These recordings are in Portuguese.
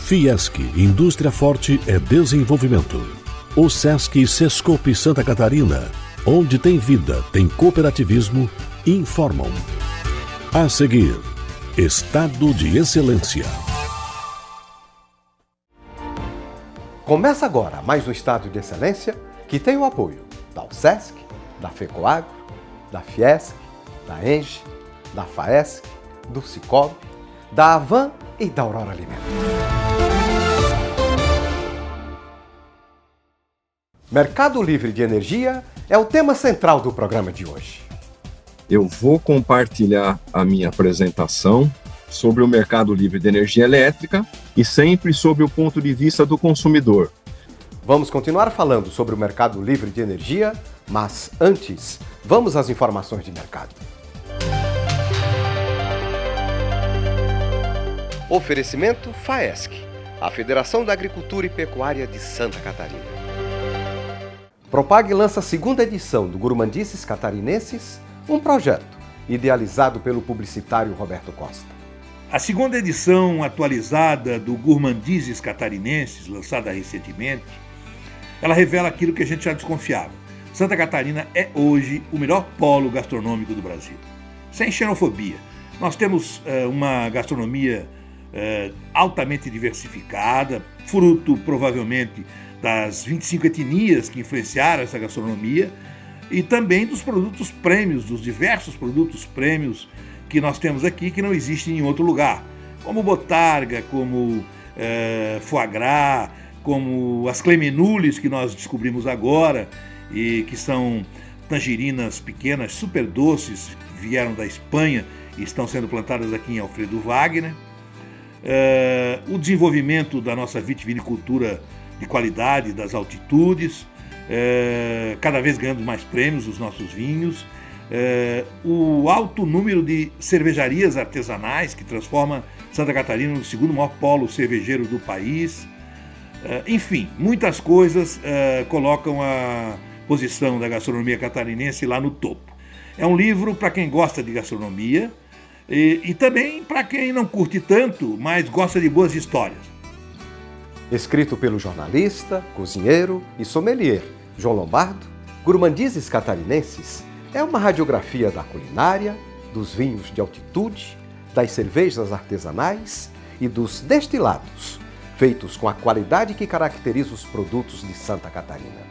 Fiesc, Indústria Forte é Desenvolvimento. O Sesc e Sescope Santa Catarina, onde tem vida, tem cooperativismo, informam. A seguir, Estado de Excelência. Começa agora mais um Estado de Excelência que tem o apoio da UCESC, da FECOAGRO, da Fiesc, da ENGE, da FAESC, do Cicobi, da Avan e da Aurora Alimentos. Mercado livre de energia é o tema central do programa de hoje. Eu vou compartilhar a minha apresentação sobre o mercado livre de energia elétrica e sempre sob o ponto de vista do consumidor. Vamos continuar falando sobre o mercado livre de energia, mas antes, vamos às informações de mercado. Oferecimento FAESC, a Federação da Agricultura e Pecuária de Santa Catarina. Propag lança a segunda edição do Gourmandices Catarinenses, um projeto idealizado pelo publicitário Roberto Costa. A segunda edição atualizada do Gourmandices Catarinenses, lançada recentemente, ela revela aquilo que a gente já desconfiava. Santa Catarina é hoje o melhor polo gastronômico do Brasil. Sem xenofobia. Nós temos uma gastronomia altamente diversificada, fruto provavelmente das 25 etnias que influenciaram essa gastronomia e também dos produtos prêmios, dos diversos produtos prêmios que nós temos aqui que não existem em outro lugar, como botarga, como foie gras, como as clemenules que nós descobrimos agora e que são tangerinas pequenas, super doces, que vieram da Espanha e estão sendo plantadas aqui em Alfredo Wagner. O desenvolvimento da nossa vitivinicultura de qualidade, das altitudes, cada vez ganhando mais prêmios os nossos vinhos, o alto número de cervejarias artesanais que transforma Santa Catarina no segundo maior polo cervejeiro do país. Enfim, muitas coisas colocam a posição da gastronomia catarinense lá no topo. É um livro para quem gosta de gastronomia e também para quem não curte tanto, mas gosta de boas histórias. Escrito pelo jornalista, cozinheiro e sommelier João Lombardo, Gourmandices Catarinenses é uma radiografia da culinária, dos vinhos de altitude, das cervejas artesanais e dos destilados, feitos com a qualidade que caracteriza os produtos de Santa Catarina.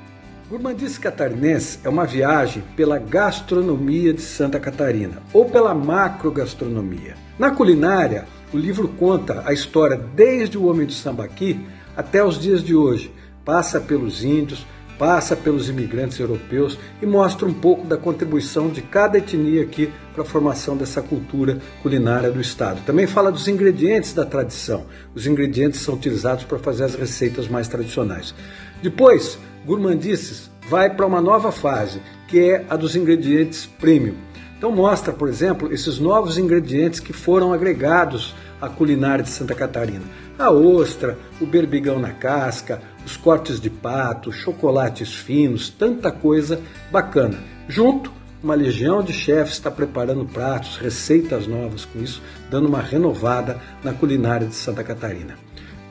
Gourmandices Catarinenses é uma viagem pela gastronomia de Santa Catarina, ou pela macrogastronomia. Na culinária, o livro conta a história desde o homem do sambaqui até os dias de hoje. Passa pelos índios, passa pelos imigrantes europeus e mostra um pouco da contribuição de cada etnia aqui para a formação dessa cultura culinária do estado. Também fala dos ingredientes da tradição. Os ingredientes são utilizados para fazer as receitas mais tradicionais. Depois, Gourmandices vai para uma nova fase, que é a dos ingredientes premium. Então mostra, por exemplo, esses novos ingredientes que foram agregados à culinária de Santa Catarina. A ostra, o berbigão na casca, os cortes de pato, chocolates finos, tanta coisa bacana. Junto, uma legião de chefes está preparando pratos, receitas novas com isso, dando uma renovada na culinária de Santa Catarina.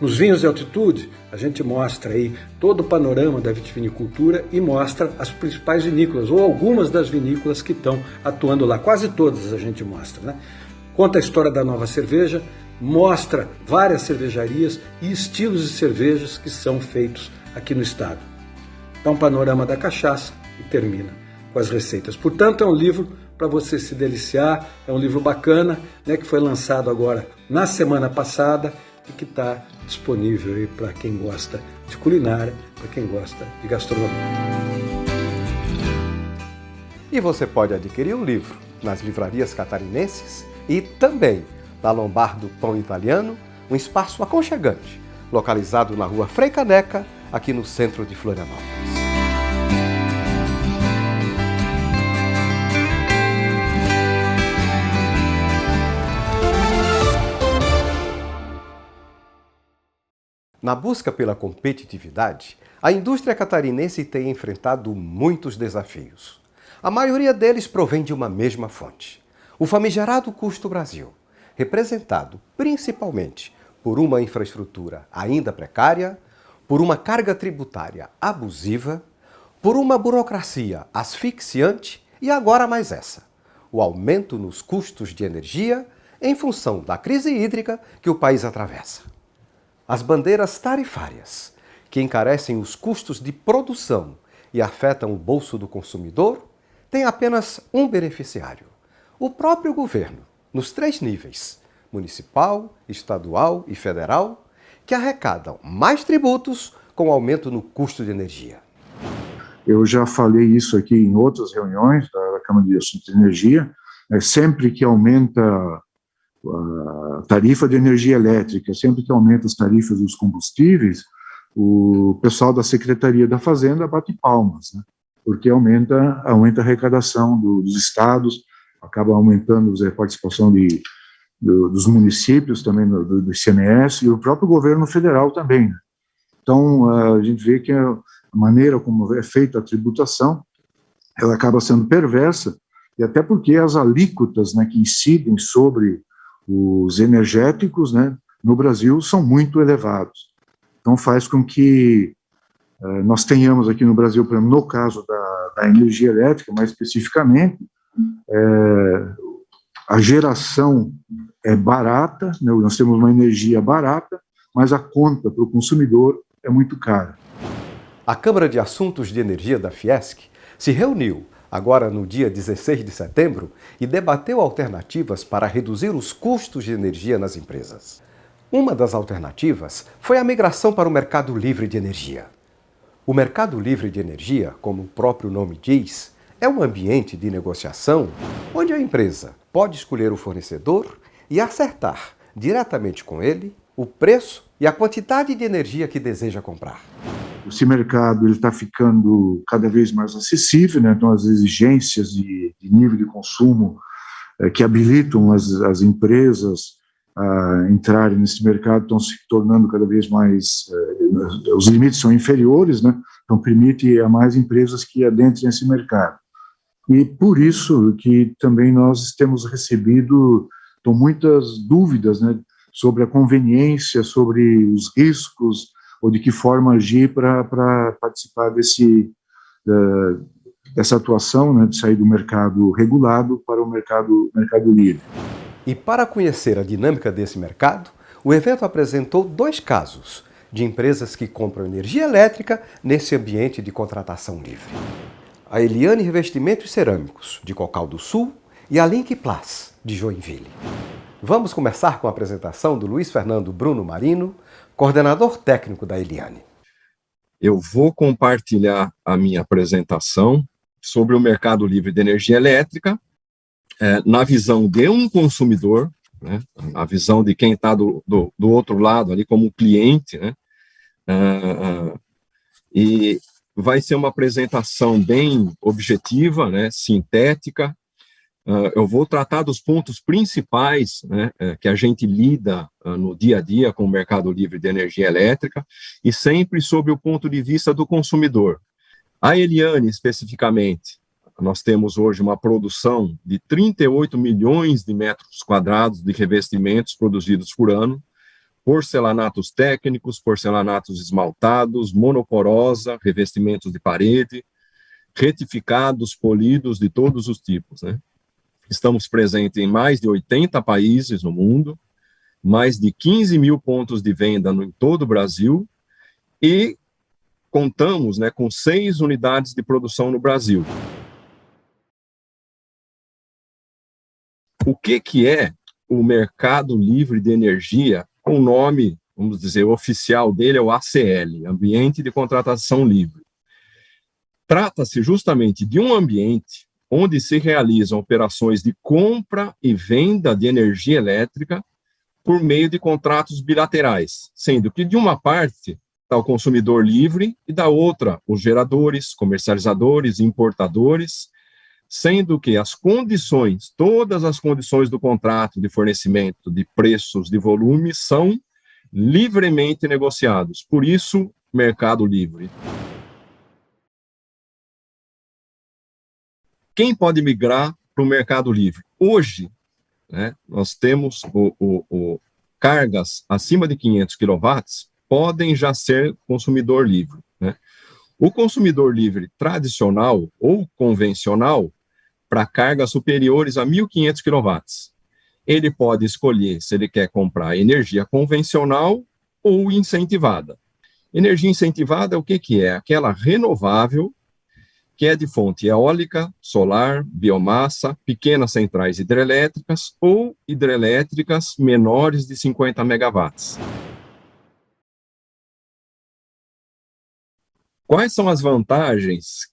Nos vinhos de altitude, a gente mostra aí todo o panorama da vitivinicultura e mostra as principais vinícolas, ou algumas das vinícolas que estão atuando lá. Quase todas a gente mostra, né? Conta a história da nova cerveja, mostra várias cervejarias e estilos de cervejas que são feitos aqui no estado. Dá um panorama da cachaça e termina com as receitas. Portanto, é um livro para você se deliciar, é um livro bacana, né, que foi lançado agora na semana passada e que está disponível aí para quem gosta de culinária, para quem gosta de gastronomia. E você pode adquirir o livro nas livrarias catarinenses e também na Lombardo Pão Italiano, um espaço aconchegante, localizado na rua Frei Caneca, aqui no centro de Florianópolis. Na busca pela competitividade, a indústria catarinense tem enfrentado muitos desafios. A maioria deles provém de uma mesma fonte: o famigerado custo Brasil, representado principalmente por uma infraestrutura ainda precária, por uma carga tributária abusiva, por uma burocracia asfixiante e agora mais essa: o aumento nos custos de energia em função da crise hídrica que o país atravessa. As bandeiras tarifárias, que encarecem os custos de produção e afetam o bolso do consumidor, têm apenas um beneficiário: o próprio governo, nos 3 níveis, municipal, estadual e federal, que arrecadam mais tributos com aumento no custo de energia. Eu já falei isso aqui em outras reuniões da Câmara de Assuntos de Energia. Sempre que aumenta a tarifa de energia elétrica, sempre que aumenta as tarifas dos combustíveis, o pessoal da Secretaria da Fazenda bate palmas, né? Porque aumenta a arrecadação dos estados, acaba aumentando a participação dos municípios também, do ICMS, e o próprio governo federal também, né? Então, a gente vê que a maneira como é feita a tributação, ela acaba sendo perversa, e até porque as alíquotas, né, que incidem sobre os energéticos, né, no Brasil são muito elevados. Então, faz com que nós tenhamos aqui no Brasil, por exemplo, no caso da energia elétrica, mais especificamente, a geração é barata, né, nós temos uma energia barata, mas a conta para o consumidor é muito cara. A Câmara de Assuntos de Energia da Fiesc se reuniu agora no dia 16 de setembro e debateu alternativas para reduzir os custos de energia nas empresas. Uma das alternativas foi a migração para o mercado livre de energia. O mercado livre de energia, como o próprio nome diz, é um ambiente de negociação onde a empresa pode escolher o fornecedor e acertar diretamente com ele o preço e a quantidade de energia que deseja comprar. Esse mercado está ficando cada vez mais acessível, né? Então as exigências de nível de consumo que habilitam as empresas a entrarem nesse mercado estão se tornando cada vez mais, os limites são inferiores, né? Então permite a mais empresas que adentrem esse mercado. E por isso que também nós temos recebido muitas dúvidas, né, sobre a conveniência, sobre os riscos, ou de que forma agir para participar dessa atuação, né, de sair do mercado regulado para o mercado livre. E para conhecer a dinâmica desse mercado, o evento apresentou 2 casos de empresas que compram energia elétrica nesse ambiente de contratação livre: a Eliane Revestimentos Cerâmicos, de Cocal do Sul, e a Linkplas, de Joinville. Vamos começar com a apresentação do Luiz Fernando Bruno Marino, coordenador técnico da Eliane. Eu vou compartilhar a minha apresentação sobre o mercado livre de energia elétrica, na visão de um consumidor, né, a visão de quem está do outro lado ali como cliente, né, e vai ser uma apresentação bem objetiva, né, sintética. Eu vou tratar dos pontos principais, né, que a gente lida no dia a dia com o mercado livre de energia elétrica, e sempre sob o ponto de vista do consumidor. A Eliane, especificamente, nós temos hoje uma produção de 38 milhões de metros quadrados de revestimentos produzidos por ano, porcelanatos técnicos, porcelanatos esmaltados, monoporosa, revestimentos de parede, retificados, polidos de todos os tipos, né? Estamos presentes em mais de 80 países no mundo, mais de 15 mil pontos de venda em todo o Brasil, e contamos, né, com 6 unidades de produção no Brasil. O que é o mercado livre de energia? O nome, vamos dizer, oficial dele é o ACL, Ambiente de Contratação Livre. Trata-se justamente de um ambiente onde se realizam operações de compra e venda de energia elétrica por meio de contratos bilaterais, sendo que de uma parte está o consumidor livre e da outra os geradores, comercializadores, importadores, sendo que as condições, todas as condições do contrato de fornecimento, de preços, de volumes, são livremente negociados. Por isso, mercado livre. Quem pode migrar para o mercado livre? Hoje, né, nós temos o cargas acima de 500 kW podem já ser consumidor livre, né? O consumidor livre tradicional ou convencional, para cargas superiores a 1.500 kW, ele pode escolher se ele quer comprar energia convencional ou incentivada. Energia incentivada, o que que é? Aquela renovável, que é de fonte eólica, solar, biomassa, pequenas centrais hidrelétricas ou hidrelétricas menores de 50 megawatts. Quais são as vantagens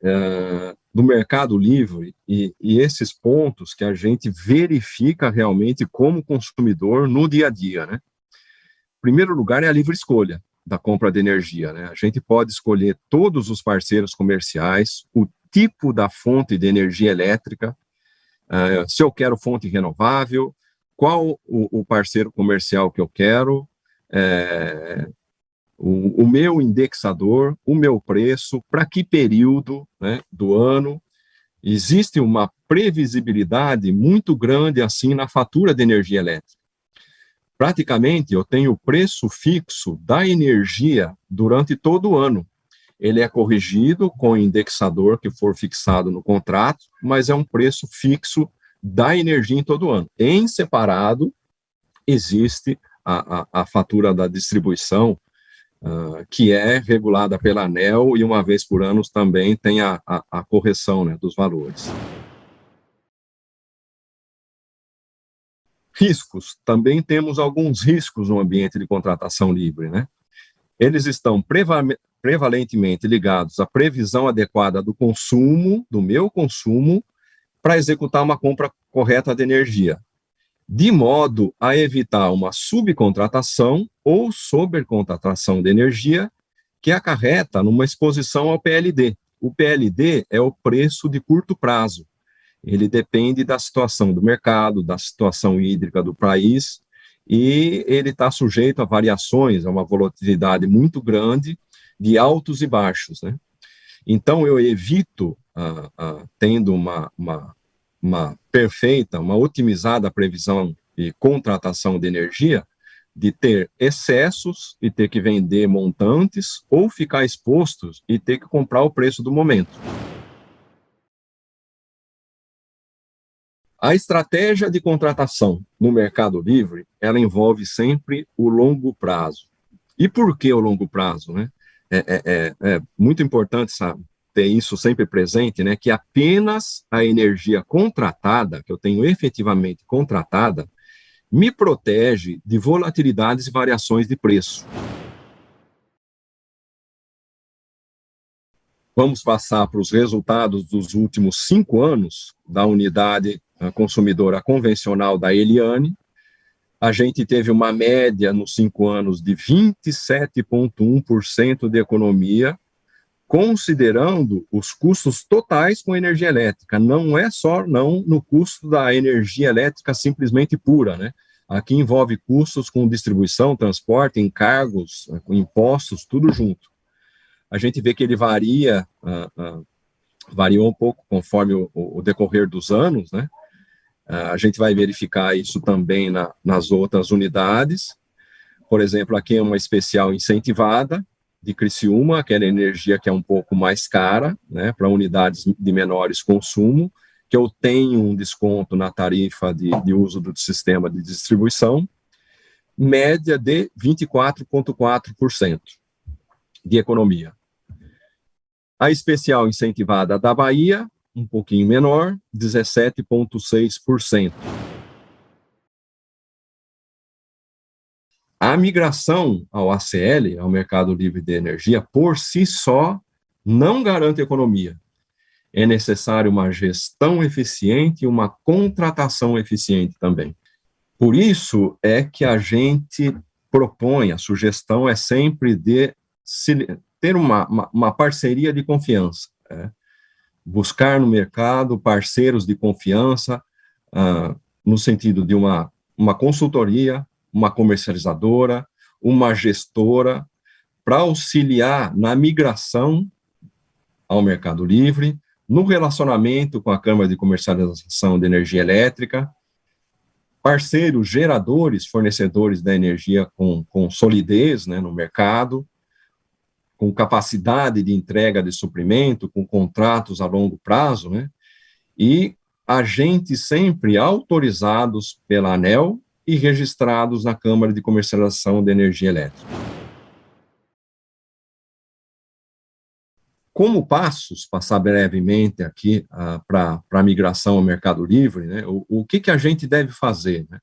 do mercado livre e esses pontos que a gente verifica realmente como consumidor no dia a dia, né? Em primeiro lugar, é a livre escolha da compra de energia, né? A gente pode escolher todos os parceiros comerciais, o tipo da fonte de energia elétrica, se eu quero fonte renovável, qual o parceiro comercial que eu quero, o meu indexador, o meu preço, para que período, né, do ano. Existe uma previsibilidade muito grande assim na fatura de energia elétrica. Praticamente, eu tenho o preço fixo da energia durante todo o ano. Ele é corrigido com o indexador que for fixado no contrato, mas é um preço fixo da energia em todo o ano. Em separado, existe a fatura da distribuição, que é regulada pela ANEEL, e uma vez por ano também tem a correção, né, dos valores. Riscos. Também temos alguns riscos no ambiente de contratação livre, né? Eles estão prevalentemente ligados à previsão adequada do consumo, do meu consumo, para executar uma compra correta de energia, de modo a evitar uma subcontratação ou sobrecontratação de energia que acarreta numa exposição ao PLD. O PLD é o preço de curto prazo. Ele depende da situação do mercado, da situação hídrica do país, e ele está sujeito a variações, a uma volatilidade muito grande, de altos e baixos, né? Então, eu evito, tendo uma perfeita, uma otimizada previsão e contratação de energia, de ter excessos e ter que vender montantes, ou ficar expostos e ter que comprar o preço do momento. A estratégia de contratação no mercado livre, ela envolve sempre o longo prazo. E por que o longo prazo, né? É muito importante, sabe, ter isso sempre presente, né, que apenas a energia contratada, que eu tenho efetivamente contratada, me protege de volatilidades e variações de preço. Vamos passar para os resultados dos últimos 5 anos da unidade consumidora convencional da Eliane. A gente teve uma média nos 5 anos de 27,1% de economia, considerando os custos totais com energia elétrica. Não é só no custo da energia elétrica simplesmente pura, né? Aqui envolve custos com distribuição, transporte, encargos, impostos, tudo junto. A gente vê que ele variou um pouco conforme o decorrer dos anos, né? A gente vai verificar isso também nas outras unidades. Por exemplo, aqui é uma especial incentivada de Criciúma, aquela energia que é um pouco mais cara, né, para unidades de menores consumo, que eu tenho um desconto na tarifa de uso do sistema de distribuição, média de 24,4% de economia. A especial incentivada da Bahia, um pouquinho menor, 17,6%. A migração ao ACL, ao Mercado Livre de Energia, por si só, não garante economia. É necessário uma gestão eficiente e uma contratação eficiente também. Por isso é que a gente propõe, a sugestão é sempre de ter uma parceria de confiança, né? Buscar no mercado parceiros de confiança, no sentido de uma consultoria, uma comercializadora, uma gestora, para auxiliar na migração ao Mercado Livre, no relacionamento com a Câmara de Comercialização de Energia Elétrica, parceiros geradores, fornecedores da energia com solidez, né, no mercado, com capacidade de entrega de suprimento, com contratos a longo prazo, né, e agentes sempre autorizados pela ANEEL e registrados na Câmara de Comercialização de Energia Elétrica. Como passos, passar brevemente aqui para a migração ao Mercado Livre, né, o que a gente deve fazer, né?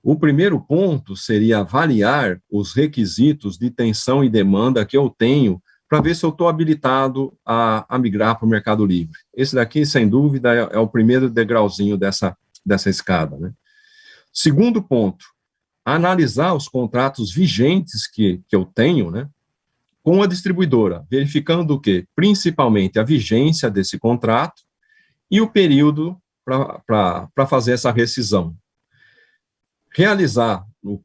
O primeiro ponto seria avaliar os requisitos de tensão e demanda que eu tenho para ver se eu estou habilitado a migrar para o Mercado Livre. Esse daqui, sem dúvida, é o primeiro degrauzinho dessa escada, né? Segundo ponto, analisar os contratos vigentes que eu tenho, né, com a distribuidora, verificando o quê? Principalmente a vigência desse contrato e o período para fazer essa rescisão. Realizar, no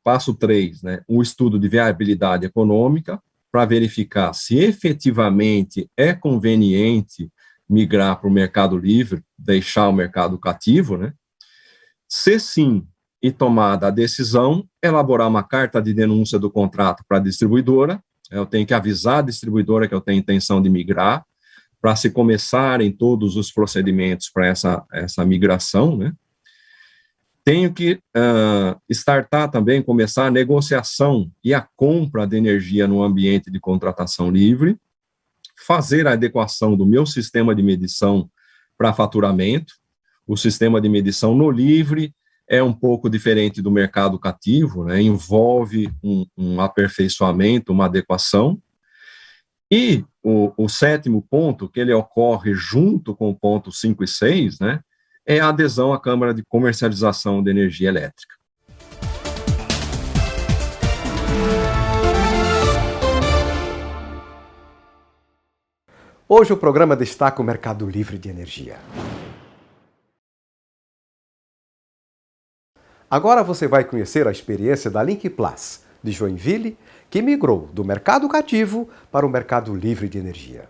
passo 3, né, um estudo de viabilidade econômica para verificar se efetivamente é conveniente migrar para o Mercado Livre, deixar o mercado cativo, né? Se sim, e tomada a decisão, elaborar uma carta de denúncia do contrato para a distribuidora. Eu tenho que avisar a distribuidora que eu tenho intenção de migrar, para se começarem todos os procedimentos para essa migração, né? Tenho que startar também, começar a negociação e a compra de energia no ambiente de contratação livre, fazer a adequação do meu sistema de medição para faturamento. O sistema de medição no livre é um pouco diferente do mercado cativo, né? Envolve um aperfeiçoamento, uma adequação. E o sétimo ponto, que ele ocorre junto com o ponto 5 e 6, né, é a adesão à Câmara de Comercialização de Energia Elétrica. Hoje o programa destaca o Mercado Livre de Energia. Agora você vai conhecer a experiência da Link Plus, de Joinville, que migrou do mercado cativo para o Mercado Livre de Energia.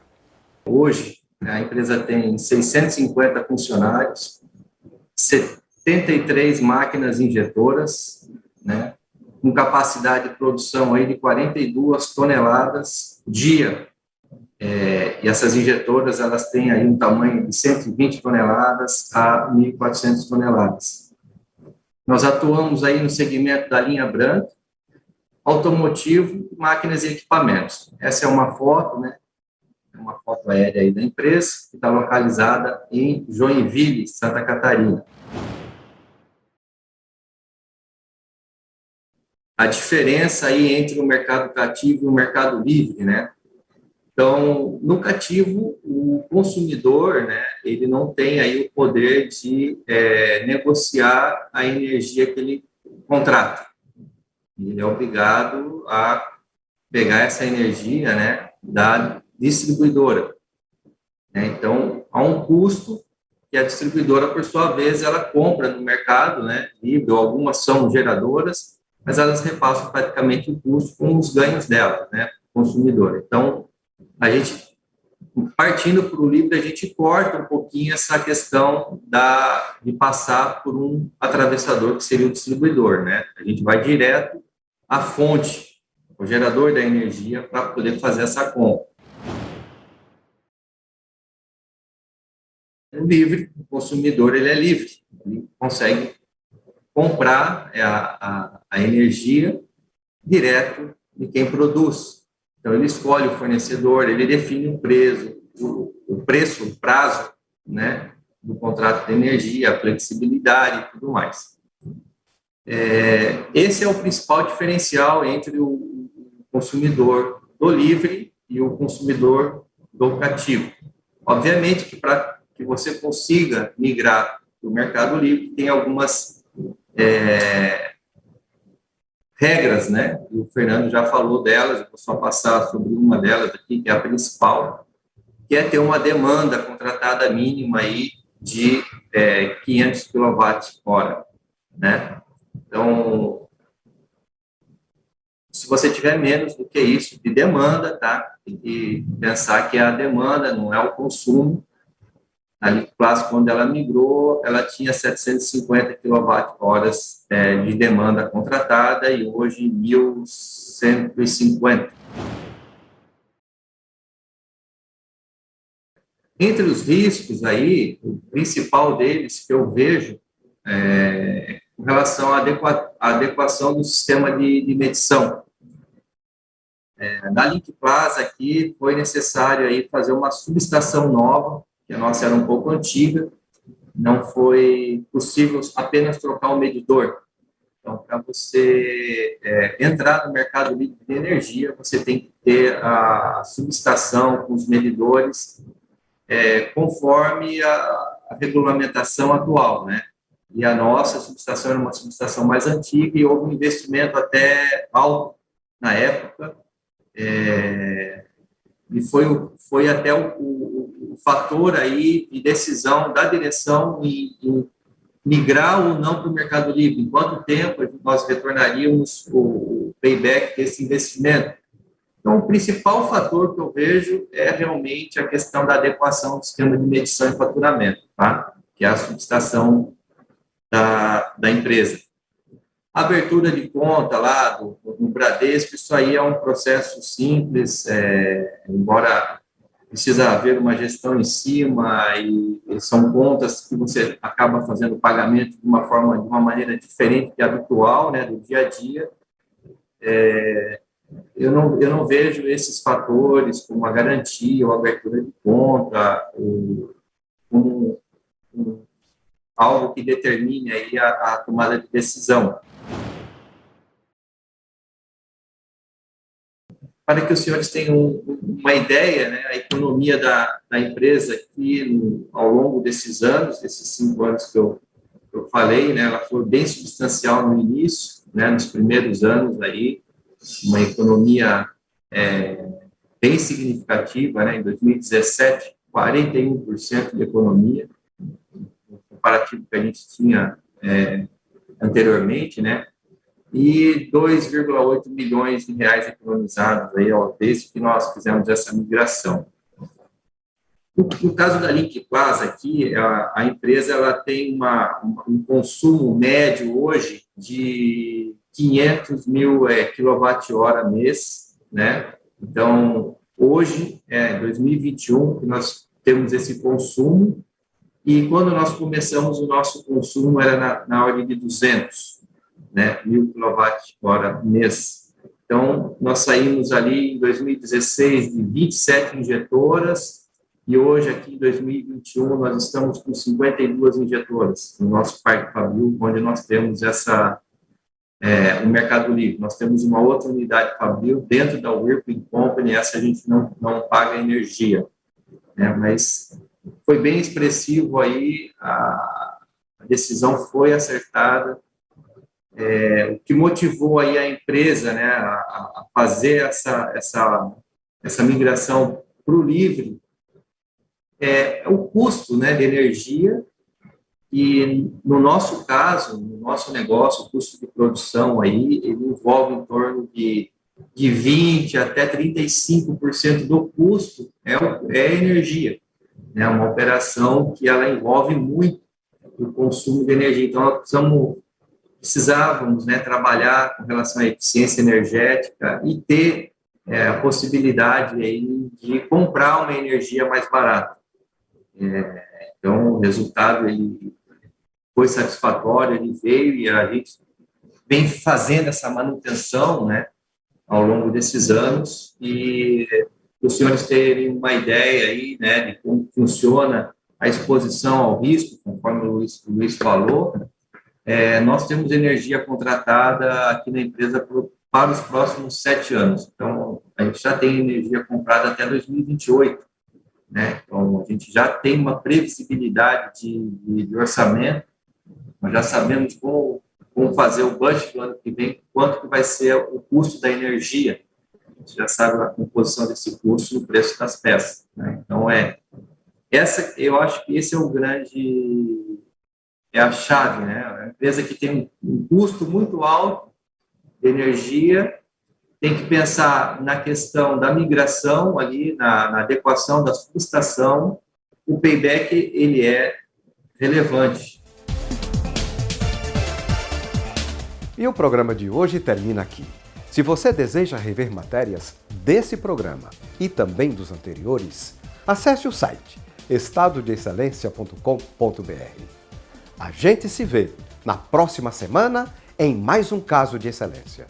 Hoje, a empresa tem 650 funcionários, 73 máquinas injetoras, né, com capacidade de produção aí de 42 toneladas dia. E essas injetoras, elas têm aí um tamanho de 120 toneladas a 1.400 toneladas. Nós atuamos aí no segmento da linha branca, automotivo, máquinas e equipamentos. Essa é uma foto, né? Uma foto aérea aí da empresa, que está localizada em Joinville, Santa Catarina. A diferença aí entre o mercado cativo e o mercado livre, né? Então, no cativo, o consumidor, né, ele não tem aí o poder de negociar a energia que ele contrata. Ele é obrigado a pegar essa energia, né, da distribuidora. Então, há um custo que a distribuidora, por sua vez, ela compra no mercado, né, livre, ou algumas são geradoras, mas elas repassam praticamente o custo com os ganhos dela, né, consumidor. Então, a gente, partindo para o livre, a gente corta um pouquinho essa questão de passar por um atravessador, que seria o distribuidor, né? A gente vai direto à fonte, o gerador da energia, para poder fazer essa compra. O livre, o consumidor, ele é livre, ele consegue comprar a energia direto de quem produz. Então, ele escolhe o fornecedor, ele define o preço, o prazo, né, do contrato de energia, a flexibilidade e tudo mais. Esse é o principal diferencial entre o consumidor do livre e o consumidor do cativo. Obviamente que para que você consiga migrar do mercado livre, tem algumas regras, né? O Fernando já falou delas, eu vou só passar sobre uma delas aqui, que é a principal, que é ter uma demanda contratada mínima aí de 500 kWh, né? Então, se você tiver menos do que isso de demanda, tá? Tem que pensar que é a demanda, não é o consumo. A Liquiplas, quando ela migrou, ela tinha 750 kWh de demanda contratada e hoje 1.150. Entre os riscos aí, o principal deles que eu vejo é com relação à adequação do sistema de medição. Na Liquiplas aqui foi necessário aí fazer uma subestação nova, que a nossa era um pouco antiga, não foi possível apenas trocar o medidor. Então, para você entrar no mercado livre de energia, você tem que ter a subestação com os medidores conforme a regulamentação atual, né? E a nossa subestação era uma subestação mais antiga e houve um investimento até alto na época, e foi até o fator aí de decisão da direção em migrar ou não para o Mercado Livre. Em quanto tempo nós retornaríamos o payback desse investimento? Então, o principal fator que eu vejo é realmente a questão da adequação do sistema de medição e faturamento, tá? Que é a subestação da empresa. A abertura de conta lá no Bradesco, isso aí é um processo simples, embora precisa haver uma gestão em cima e são contas que você acaba fazendo pagamento de uma maneira diferente que a habitual, né, do dia a dia. Eu não vejo esses fatores como a garantia ou a abertura de conta como algo que determine aí a tomada de decisão. Para que os senhores tenham uma ideia, né, a economia da empresa aqui, ao longo desses anos, desses 5 anos que eu falei, né, ela foi bem substancial no início, né, nos primeiros anos aí, uma economia bem significativa, né, em 2017, 41% de economia, no comparativo que a gente tinha anteriormente, né, e 2,8 milhões de reais economizados aí, desde que nós fizemos essa migração. No caso da Liquiplas aqui, a empresa ela tem um consumo médio hoje de 500 mil kWh mês, né? Então, hoje, 2021, que nós temos esse consumo, e quando nós começamos, o nosso consumo era na ordem de 200, né, 1.000 kWh mês. Então, nós saímos ali em 2016 de 27 injetoras e hoje, aqui em 2021, nós estamos com 52 injetoras no nosso Parque Fabril, onde nós temos o Mercado Livre. Nós temos uma outra unidade Fabril dentro da Whirlpool Company, essa a gente não paga energia, né, mas foi bem expressivo aí, a decisão foi acertada. O que motivou aí a empresa, né, a fazer essa migração para o livre é o custo, né, de energia, e no nosso caso, no nosso negócio, o custo de produção aí, ele envolve em torno de 20% até 35% do custo é energia, né, uma operação que ela envolve muito o consumo de energia. Então, nós precisávamos, né, trabalhar com relação à eficiência energética e ter a possibilidade aí de comprar uma energia mais barata. Então, o resultado ele foi satisfatório, ele veio e a gente vem fazendo essa manutenção, né, ao longo desses anos, e os senhores terem uma ideia aí, né, de como funciona a exposição ao risco, conforme o Luiz falou. Nós temos energia contratada aqui na empresa para os próximos 7 anos. Então, a gente já tem energia comprada até 2028, né? Então, a gente já tem uma previsibilidade de orçamento, nós já sabemos como fazer o budget do ano que vem, quanto que vai ser o custo da energia. A gente já sabe a composição desse custo e o preço das peças, né? Então, eu acho que esse é o grande... é a chave, né? A empresa que tem um custo muito alto de energia tem que pensar na questão da migração ali, na adequação da subestação o payback ele é relevante. E o programa de hoje termina aqui. Se você deseja rever matérias desse programa e também dos anteriores, acesse o site estadodeexcelência.com.br. A gente se vê na próxima semana em mais um caso de excelência.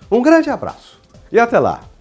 Um grande abraço e até lá!